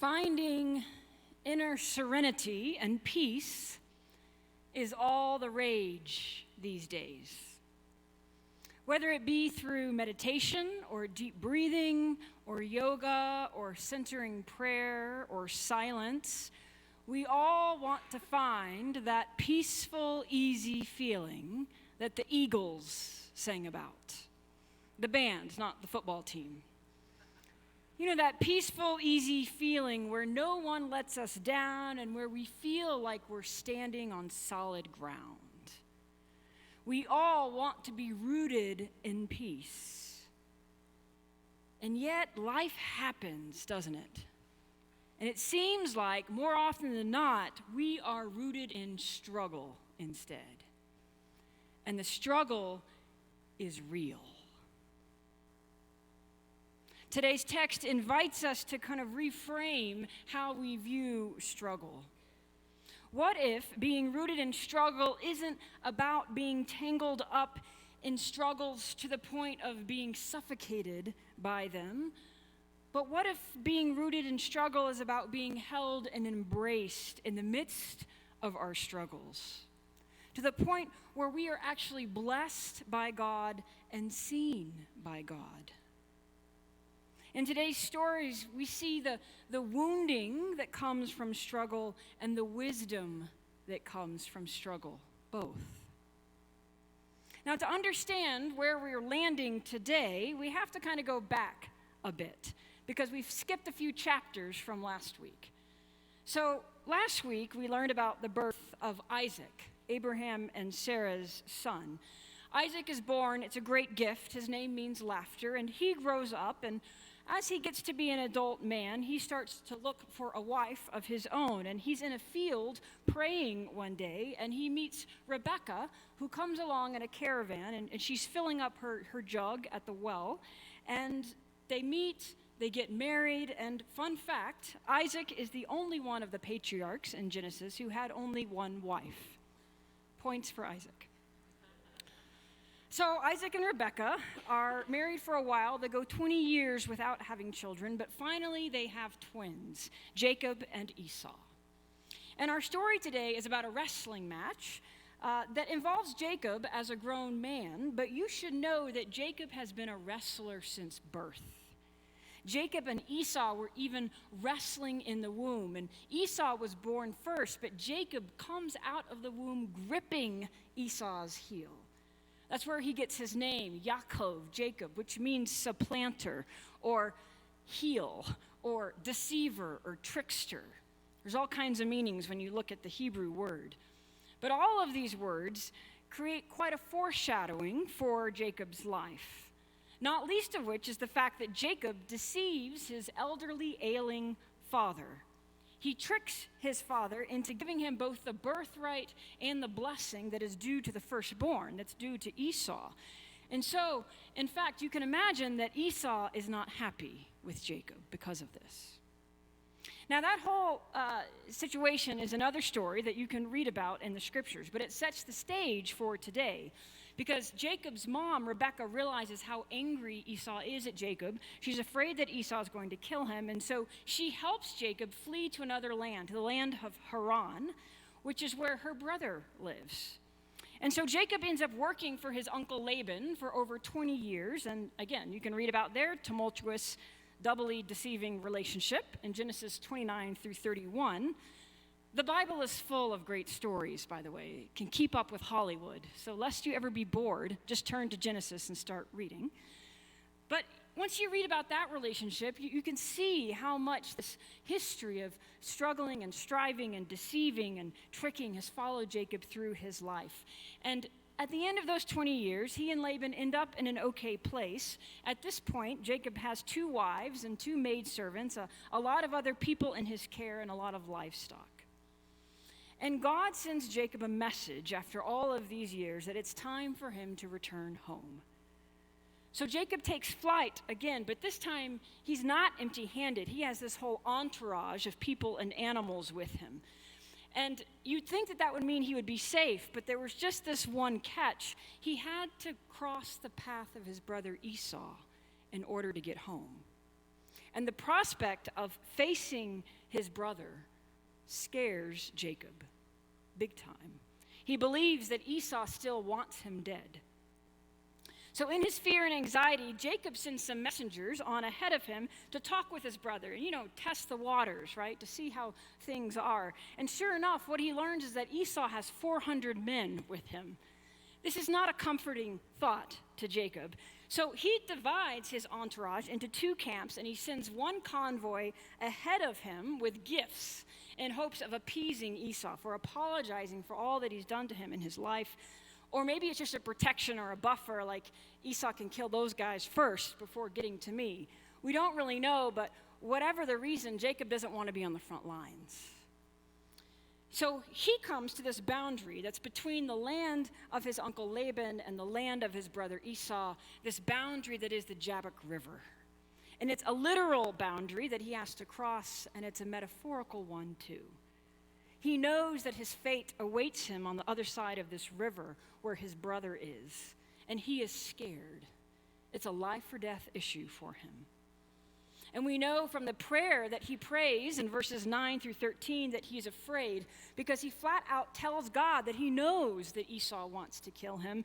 Finding inner serenity and peace is all the rage these days. Whether it be through meditation or deep breathing or yoga or centering prayer or silence, we all want to find that peaceful, easy feeling that the Eagles sang about. The band, not the football team. You know, that peaceful, easy feeling where no one lets us down and where we feel like we're standing on solid ground. We all want to be rooted in peace. And yet, life happens, doesn't it? And it seems like, more often than not, we are rooted in struggle instead. And the struggle is real. Today's text invites us to kind of reframe how we view struggle. What if being rooted in struggle isn't about being tangled up in struggles to the point of being suffocated by them? But what if being rooted in struggle is about being held and embraced in the midst of our struggles, to the point where we are actually blessed by God and seen by God? In today's stories, we see the wounding that comes from struggle and the wisdom that comes from struggle, both. Now, to understand where we're landing today, we have to kind of go back a bit, because we've skipped a few chapters from last week. So, last week, we learned about the birth of Isaac, Abraham and Sarah's son. Isaac is born. It's a great gift. His name means laughter, and he grows up, and as he gets to be an adult man, he starts to look for a wife of his own. And he's in a field praying one day, and he meets Rebecca, who comes along in a caravan, and she's filling up her jug at the well. And they meet, they get married, and fun fact, Isaac is the only one of the patriarchs in Genesis who had only one wife. Points for Isaac. So Isaac and Rebecca are married for a while. They go 20 years without having children, but finally they have twins, Jacob and Esau. And our story today is about a wrestling match that involves Jacob as a grown man, but you should know that Jacob has been a wrestler since birth. Jacob and Esau were even wrestling in the womb, and Esau was born first, but Jacob comes out of the womb gripping Esau's heel. That's where he gets his name, Yaakov, Jacob, which means supplanter, or heel, or deceiver, or trickster. There's all kinds of meanings when you look at the Hebrew word. But all of these words create quite a foreshadowing for Jacob's life, not least of which is the fact that Jacob deceives his elderly, ailing father. He tricks his father into giving him both the birthright and the blessing that is due to the firstborn, that's due to Esau. And so, in fact, you can imagine that Esau is not happy with Jacob because of this. Now, that whole situation is another story that you can read about in the scriptures, but it sets the stage for today. Because Jacob's mom, Rebecca, realizes how angry Esau is at Jacob. She's afraid that Esau is going to kill him, and so she helps Jacob flee to another land, to the land of Haran, which is where her brother lives. And so Jacob ends up working for his uncle Laban for over 20 years, and again, you can read about their tumultuous, doubly deceiving relationship in Genesis 29 through 31. The Bible is full of great stories, by the way. It can keep up with Hollywood. So lest you ever be bored, just turn to Genesis and start reading. But once you read about that relationship, you can see how much this history of struggling and striving and deceiving and tricking has followed Jacob through his life. And at the end of those 20 years, he and Laban end up in an okay place. At this point, Jacob has 2 wives and 2 maidservants, a lot of other people in his care, and a lot of livestock. And God sends Jacob a message after all of these years that it's time for him to return home. So Jacob takes flight again, but this time he's not empty-handed. He has this whole entourage of people and animals with him. And you'd think that would mean he would be safe, but there was just this one catch. He had to cross the path of his brother Esau in order to get home. And the prospect of facing his brother scares Jacob big time. He believes that Esau still wants him dead. So in his fear and anxiety, Jacob sends some messengers on ahead of him to talk with his brother and, test the waters, right, to see how things are. And sure enough, what he learns is that Esau has 400 men with him. This is not a comforting thought to Jacob. So he divides his entourage into two camps, and he sends one convoy ahead of him with gifts in hopes of appeasing Esau, for apologizing for all that he's done to him in his life. Or maybe it's just a protection or a buffer, like Esau can kill those guys first before getting to me. We don't really know, but whatever the reason, Jacob doesn't want to be on the front lines. So he comes to this boundary that's between the land of his uncle Laban and the land of his brother Esau, this boundary that is the Jabbok River. And it's a literal boundary that he has to cross, and it's a metaphorical one too. He knows that his fate awaits him on the other side of this river where his brother is, and he is scared. It's a life or death issue for him. And we know from the prayer that he prays in verses 9 through 13 that he's afraid, because he flat out tells God that he knows that Esau wants to kill him.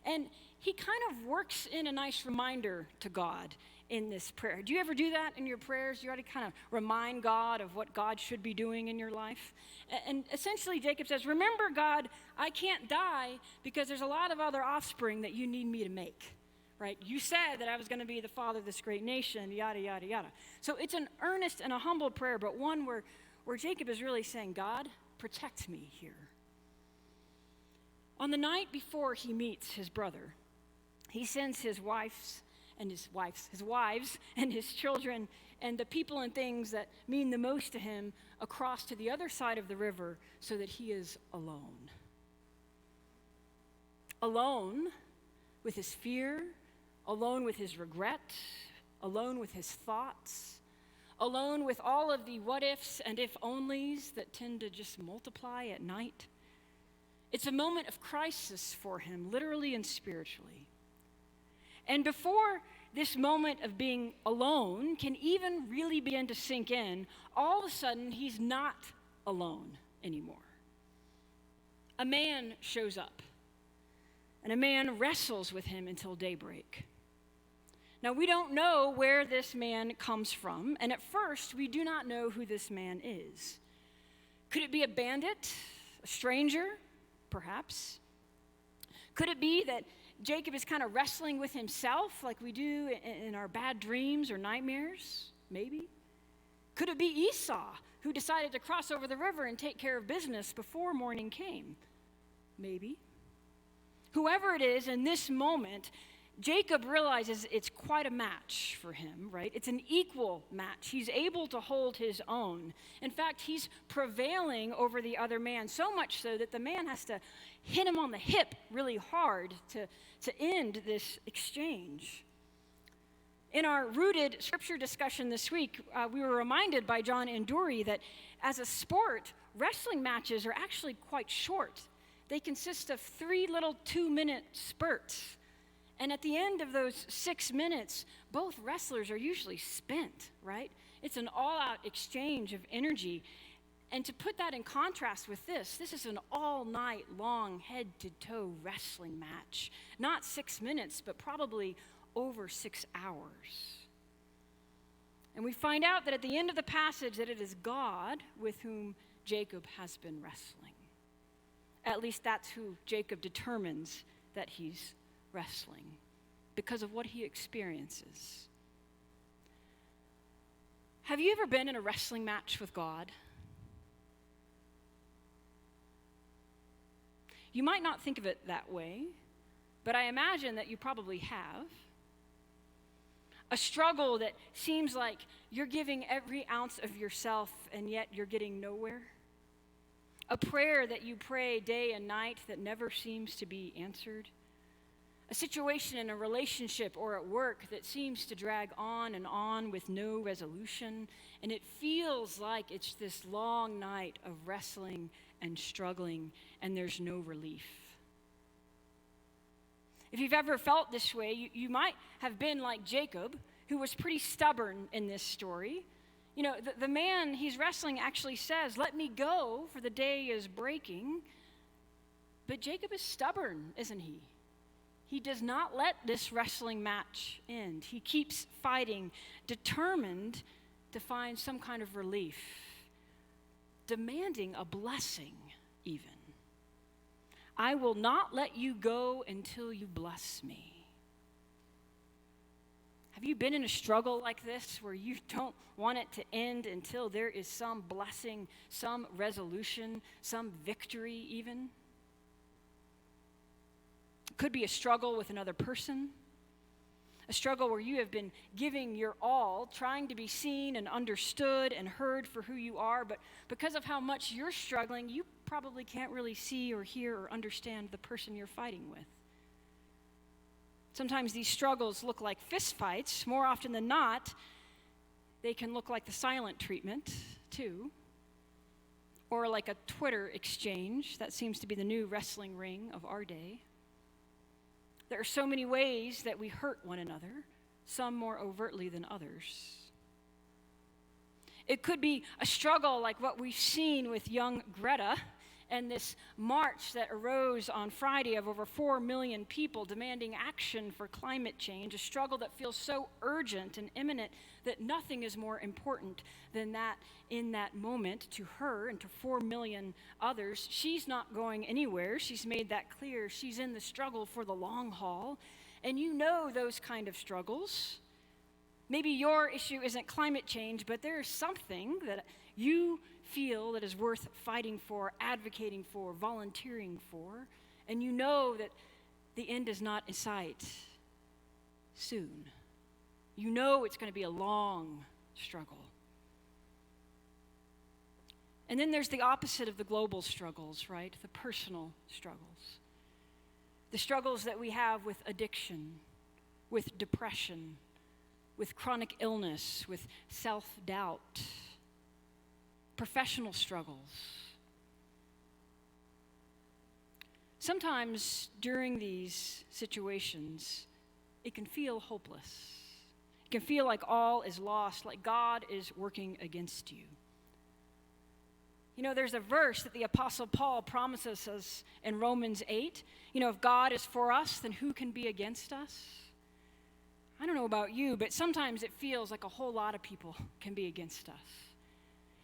And he kind of works in a nice reminder to God in this prayer. Do you ever do that in your prayers? You already kind of remind God of what God should be doing in your life? And essentially Jacob says, remember, God, I can't die because there's a lot of other offspring that you need me to make, right? You said that I was going to be the father of this great nation, yada, yada, yada. So it's an earnest and a humble prayer, but one where Jacob is really saying, God, protect me here. On the night before he meets his brother, he sends his wives and his wives and his children and the people and things that mean the most to him across to the other side of the river so that he is alone. Alone with his fear, alone with his regret, alone with his thoughts, alone with all of the what ifs and if onlys that tend to just multiply at night. It's a moment of crisis for him, literally and spiritually. And before this moment of being alone can even really begin to sink in, all of a sudden he's not alone anymore. A man shows up, and a man wrestles with him until daybreak. Now, we don't know where this man comes from, and at first we do not know who this man is. Could it be a bandit, a stranger, perhaps? Could it be that Jacob is kind of wrestling with himself like we do in our bad dreams or nightmares? Maybe. Could it be Esau, who decided to cross over the river and take care of business before morning came? Maybe. Whoever it is, in this moment, Jacob realizes it's quite a match for him, right? It's an equal match. He's able to hold his own. In fact, he's prevailing over the other man, so much so that the man has to hit him on the hip really hard to end this exchange. In our rooted scripture discussion this week, we were reminded by John Enduri that as a sport, wrestling matches are actually quite short. They consist of 3 little 2-minute spurts. And at the end of those 6 minutes, both wrestlers are usually spent, right? It's an all-out exchange of energy. And to put that in contrast with this is an all-night long head-to-toe wrestling match. Not 6 minutes, but probably over 6 hours. And we find out that at the end of the passage that it is God with whom Jacob has been wrestling. At least that's who Jacob determines that he's wrestling because of what he experiences. Have you ever been in a wrestling match with God? You might not think of it that way, but I imagine that you probably have. A struggle that seems like you're giving every ounce of yourself and yet you're getting nowhere. A prayer that you pray day and night that never seems to be answered. A situation in a relationship or at work that seems to drag on and on with no resolution, and it feels like it's this long night of wrestling and struggling, and there's no relief. If you've ever felt this way, you might have been like Jacob, who was pretty stubborn in this story. You know, the man he's wrestling actually says, "Let me go, for the day is breaking." But Jacob is stubborn, isn't he? He does not let this wrestling match end. He keeps fighting, determined to find some kind of relief, demanding a blessing even. "I will not let you go until you bless me." Have you been in a struggle like this where you don't want it to end until there is some blessing, some resolution, some victory even? It could be a struggle with another person, a struggle where you have been giving your all, trying to be seen and understood and heard for who you are, but because of how much you're struggling, you probably can't really see or hear or understand the person you're fighting with. Sometimes these struggles look like fistfights. More often than not, they can look like the silent treatment, too, or like a Twitter exchange. That seems to be the new wrestling ring of our day. There are so many ways that we hurt one another, some more overtly than others. It could be a struggle like what we've seen with young Greta and this march that arose on Friday of over 4 million people demanding action for climate change, a struggle that feels so urgent and imminent that nothing is more important than that in that moment to her and to 4 million others. She's not going anywhere. She's made that clear. She's in the struggle for the long haul. And you know those kind of struggles. Maybe your issue isn't climate change, but there is something that you feel that is worth fighting for, advocating for, volunteering for, and you know that the end is not in sight soon. You know it's going to be a long struggle. And then there's the opposite of the global struggles, right? The personal struggles. The struggles that we have with addiction, with depression, with chronic illness, with self-doubt, professional struggles. Sometimes during these situations, it can feel hopeless. It can feel like all is lost, like God is working against you. You know, there's a verse that the Apostle Paul promises us in Romans 8. You know, if God is for us, then who can be against us? I don't know about you, but sometimes it feels like a whole lot of people can be against us.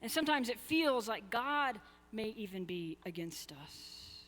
And sometimes it feels like God may even be against us.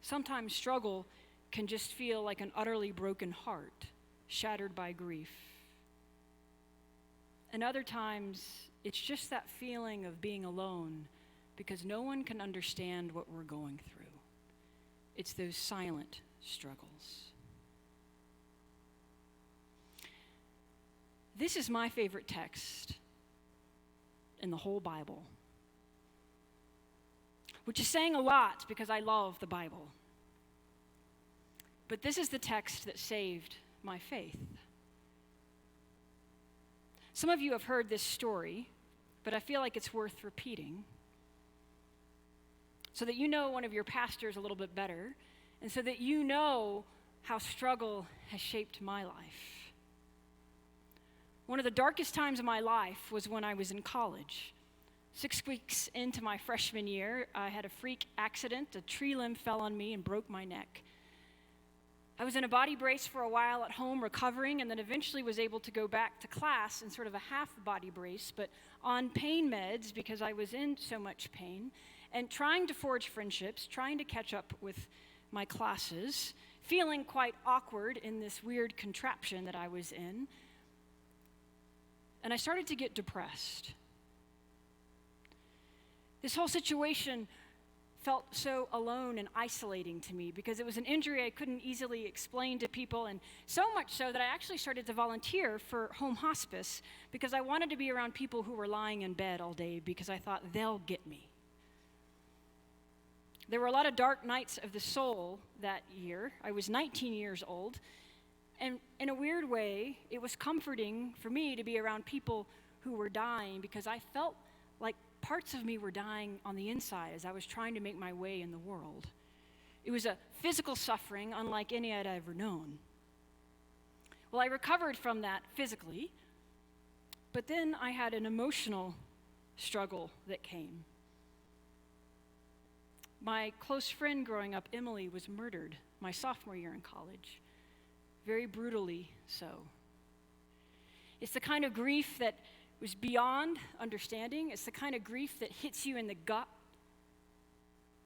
Sometimes struggle can just feel like an utterly broken heart, shattered by grief. And other times, it's just that feeling of being alone because no one can understand what we're going through. It's those silent struggles. This is my favorite text in the whole Bible, which is saying a lot because I love the Bible. But this is the text that saved my faith. Some of you have heard this story, but I feel like it's worth repeating so that you know one of your pastors a little bit better and so that you know how struggle has shaped my life. One of the darkest times of my life was when I was in college. 6 weeks into my freshman year, I had a freak accident. A tree limb fell on me and broke my neck. I was in a body brace for a while at home recovering, and then eventually was able to go back to class in sort of a half body brace, but on pain meds because I was in so much pain, and trying to forge friendships, trying to catch up with my classes, feeling quite awkward in this weird contraption that I was in. And I started to get depressed. This whole situation felt so alone and isolating to me because it was an injury I couldn't easily explain to people, and so much so that I actually started to volunteer for home hospice because I wanted to be around people who were lying in bed all day because I thought they'll get me. There were a lot of dark nights of the soul that year. I was 19 years old. And in a weird way, it was comforting for me to be around people who were dying because I felt like parts of me were dying on the inside as I was trying to make my way in the world. It was a physical suffering unlike any I'd ever known. Well, I recovered from that physically, but then I had an emotional struggle that came. My close friend growing up, Emily, was murdered my sophomore year in college, very brutally so. It's the kind of grief that was beyond understanding. It's the kind of grief that hits you in the gut,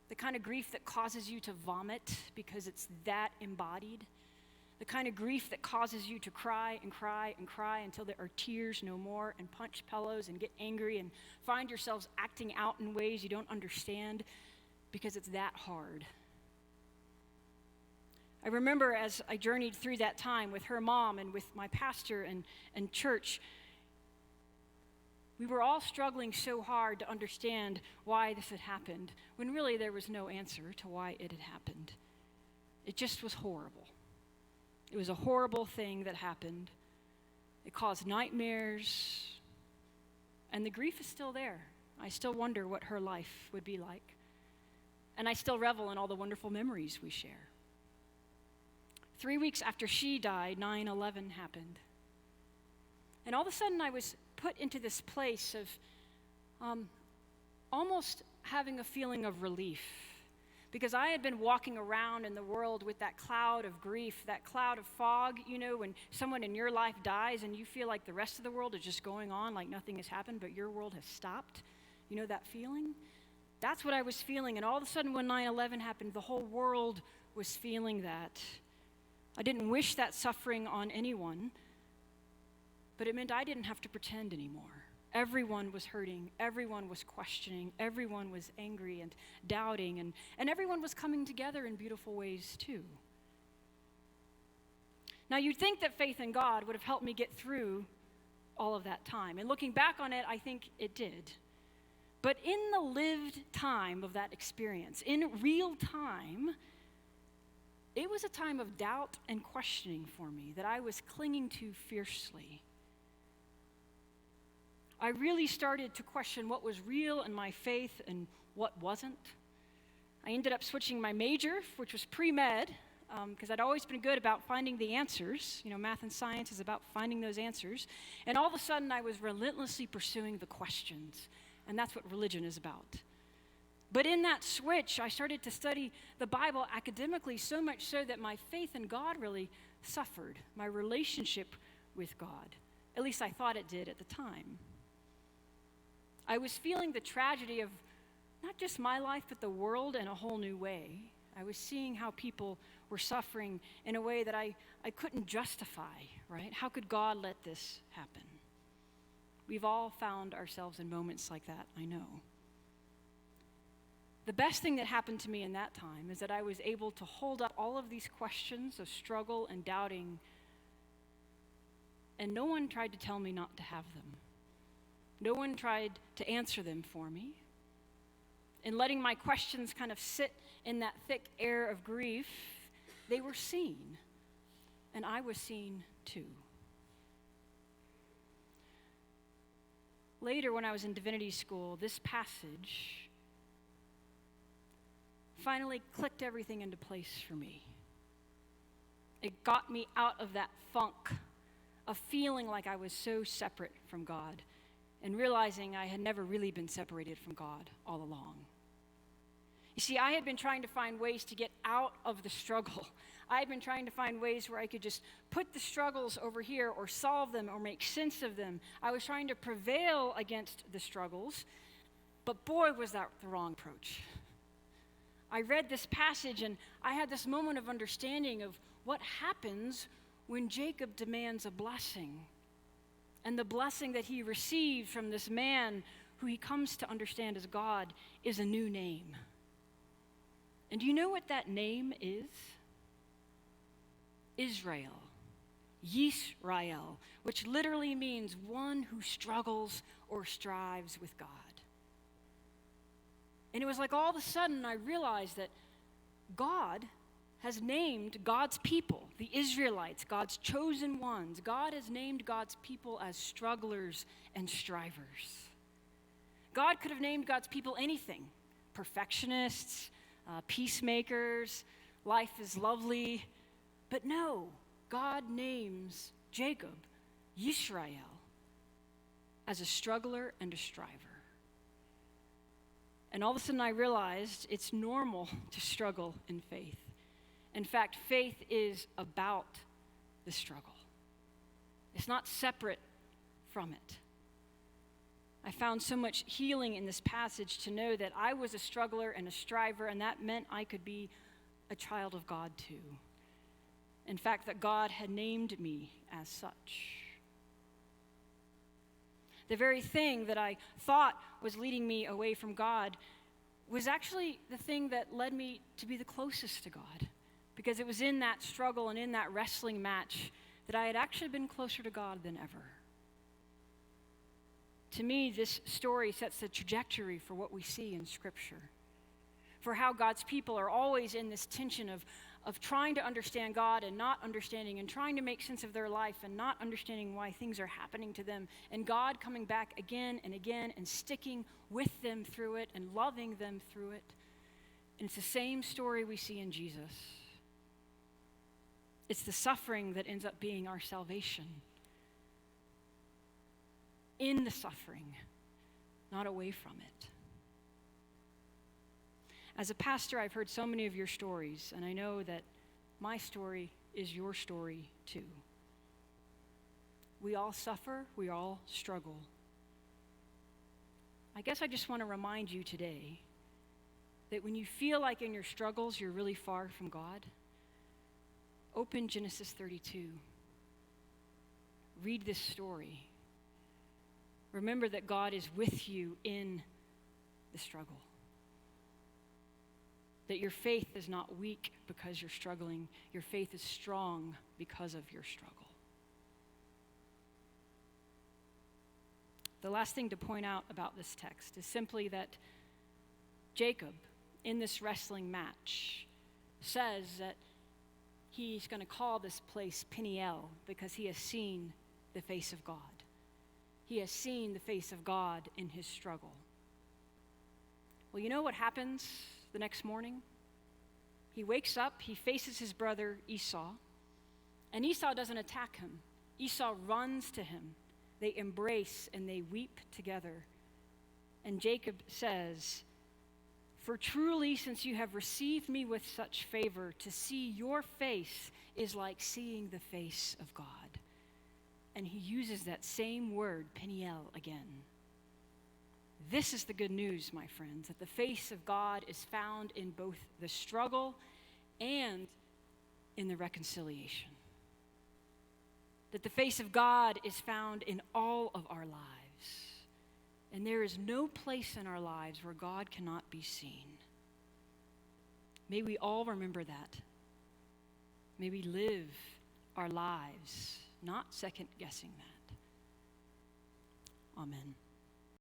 the kind of grief that causes you to vomit because it's that embodied, the kind of grief that causes you to cry and cry and cry until there are tears no more, and punch pillows and get angry and find yourselves acting out in ways you don't understand because it's that hard. I remember as I journeyed through that time with her mom and with my pastor and church, we were all struggling so hard to understand why this had happened, when really there was no answer to why it had happened. It just was horrible. It was a horrible thing that happened. It caused nightmares, and the grief is still there. I still wonder what her life would be like. And I still revel in all the wonderful memories we share. 3 weeks after she died, 9/11 happened. And all of a sudden I was put into this place of almost having a feeling of relief, because I had been walking around in the world with that cloud of grief, that cloud of fog, when someone in your life dies and you feel like the rest of the world is just going on like nothing has happened, but your world has stopped. You know that feeling? That's what I was feeling, and all of a sudden when 9/11 happened, the whole world was feeling that. I didn't wish that suffering on anyone, but it meant I didn't have to pretend anymore. Everyone was hurting, everyone was questioning, everyone was angry and doubting, and everyone was coming together in beautiful ways too. Now you'd think that faith in God would have helped me get through all of that time, and looking back on it, I think it did. But in the lived time of that experience, in real time, it was a time of doubt and questioning for me that I was clinging to fiercely. I really started to question what was real in my faith and what wasn't. I ended up switching my major, which was pre-med, because I'd always been good about finding the answers. Math and science is about finding those answers. And all of a sudden, I was relentlessly pursuing the questions. And that's what religion is about. But in that switch, I started to study the Bible academically, so much so that my faith in God really suffered, my relationship with God. At least I thought it did at the time. I was feeling the tragedy of not just my life, but the world in a whole new way. I was seeing how people were suffering in a way that I couldn't justify, right? How could God let this happen? We've all found ourselves in moments like that, I know. The best thing that happened to me in that time is that I was able to hold up all of these questions of struggle and doubting, and no one tried to tell me not to have them. No one tried to answer them for me. In letting my questions kind of sit in that thick air of grief, they were seen, and I was seen too. Later, when I was in divinity school, this passage finally clicked everything into place for me. It got me out of that funk of feeling like I was so separate from God and realizing I had never really been separated from God all along. You see, I had been trying to find ways to get out of the struggle. I had been trying to find ways where I could just put the struggles over here or solve them or make sense of them. I was trying to prevail against the struggles, but boy, was that the wrong approach. I read this passage and I had this moment of understanding of what happens when Jacob demands a blessing, and the blessing that he received from this man who he comes to understand as God is a new name. And do you know what that name is? Israel, Yisrael, which literally means one who struggles or strives with God. And it was like all of a sudden I realized that God has named God's people, the Israelites, God's chosen ones. God has named God's people as strugglers and strivers. God could have named God's people anything: perfectionists, peacemakers, life is lovely. But no, God names Jacob, Yisrael, as a struggler and a striver. And all of a sudden I realized it's normal to struggle in faith. In fact, faith is about the struggle. It's not separate from it. I found so much healing in this passage to know that I was a struggler and a striver, and that meant I could be a child of God too. In fact, that God had named me as such. The very thing that I thought was leading me away from God was actually the thing that led me to be the closest to God, because it was in that struggle and in that wrestling match that I had actually been closer to God than ever. To me, this story sets the trajectory for what we see in Scripture, for how God's people are always in this tension of trying to understand God and not understanding, and trying to make sense of their life and not understanding why things are happening to them, and God coming back again and again and sticking with them through it and loving them through it. And it's the same story we see in Jesus. It's the suffering that ends up being our salvation. In the suffering, not away from it. As a pastor, I've heard so many of your stories, and I know that my story is your story too. We all suffer, we all struggle. I guess I just want to remind you today that when you feel like in your struggles you're really far from God, open Genesis 32. Read this story. Remember that God is with you in the struggle. That your faith is not weak because you're struggling. Your faith is strong because of your struggle. The last thing to point out about this text is simply that Jacob, in this wrestling match, says that he's going to call this place Peniel because he has seen the face of God. He has seen the face of God in his struggle. Well, you know what happens the next morning? He wakes up, he faces his brother Esau, and Esau doesn't attack him. Esau runs to him. They embrace and they weep together. And Jacob says, "For truly, since you have received me with such favor, to see your face is like seeing the face of God." And he uses that same word, Peniel, again. This is the good news, my friends, that the face of God is found in both the struggle and in the reconciliation. That the face of God is found in all of our lives. And there is no place in our lives where God cannot be seen. May we all remember that. May we live our lives not second-guessing that. Amen.